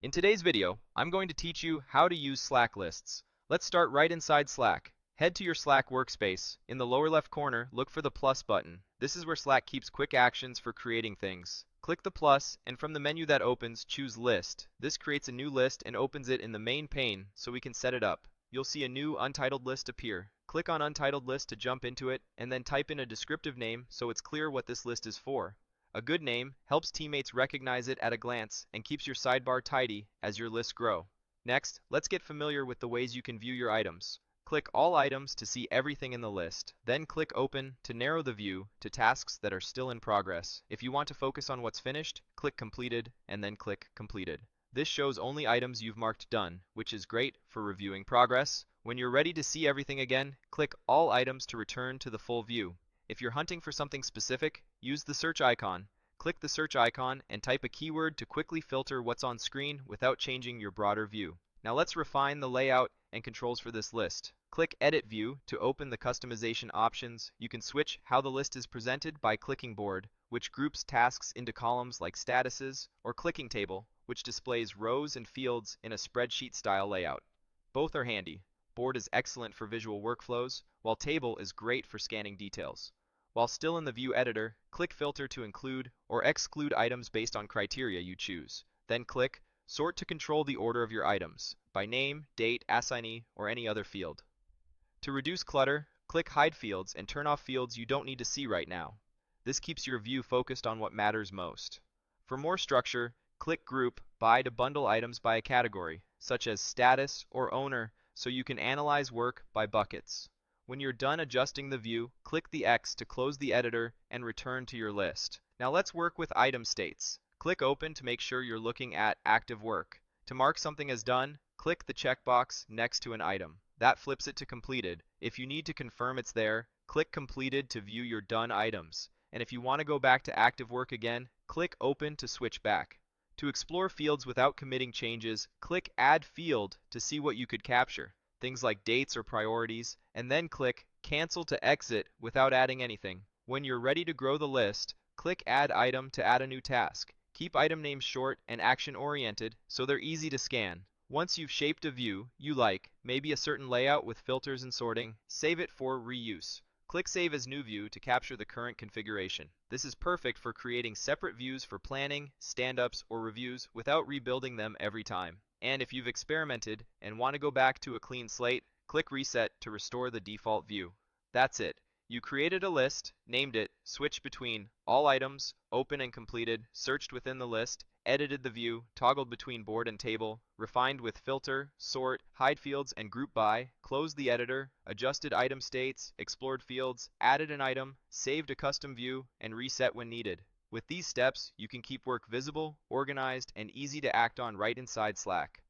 In today's video, I'm going to teach you how to use Slack lists. Let's start right inside Slack. Head to your Slack workspace. In the lower left corner, look for the plus button. This is where Slack keeps quick actions for creating things. Click the plus, and from the menu that opens, choose List. This creates a new list and opens it in the main pane so we can set it up. You'll see a new untitled list appear. Click on Untitled List to jump into it, and then type in a descriptive name so it's clear what this list is for. A good name helps teammates recognize it at a glance and keeps your sidebar tidy as your lists grow. Next, let's get familiar with the ways you can view your items. Click All Items to see everything in the list. Then click Open to narrow the view to tasks that are still in progress. If you want to focus on what's finished, click Completed and then click Completed. This shows only items you've marked done, which is great for reviewing progress. When you're ready to see everything again, click All Items to return to the full view. If you're hunting for something specific, use the search icon. Click the search icon and type a keyword to quickly filter what's on screen without changing your broader view. Now let's refine the layout and controls for this list. Click Edit View to open the customization options. You can switch how the list is presented by clicking Board, which groups tasks into columns like statuses, or clicking Table, which displays rows and fields in a spreadsheet-style layout. Both are handy. Board is excellent for visual workflows, while Table is great for scanning details. While still in the View editor, click Filter to include or exclude items based on criteria you choose. Then click Sort to control the order of your items, by name, date, assignee, or any other field. To reduce clutter, click Hide Fields and turn off fields you don't need to see right now. This keeps your view focused on what matters most. For more structure, click Group By to bundle items by a category, such as status or owner, so you can analyze work by buckets. When you're done adjusting the view, click the X to close the editor and return to your list. Now let's work with item states. Click Open to make sure you're looking at active work. To mark something as done, click the checkbox next to an item. That flips it to completed. If you need to confirm it's there, click Completed to view your done items. And if you want to go back to active work again, click Open to switch back. To explore fields without committing changes, click Add Field to see what you could capture, things like dates or priorities, and then click Cancel to exit without adding anything. When you're ready to grow the list, click Add Item to add a new task. Keep item names short and action-oriented so they're easy to scan. Once you've shaped a view you like, maybe a certain layout with filters and sorting, save it for reuse. Click Save as New View to capture the current configuration. This is perfect for creating separate views for planning, stand-ups, or reviews without rebuilding them every time. And if you've experimented and want to go back to a clean slate, click Reset to restore the default view. That's it. You created a list, named it, switched between all items, open and completed, searched within the list, edited the view, toggled between board and table, refined with filter, sort, hide fields, and group by, closed the editor, adjusted item states, explored fields, added an item, saved a custom view, and reset when needed. With these steps, you can keep work visible, organized, and easy to act on right inside Slack.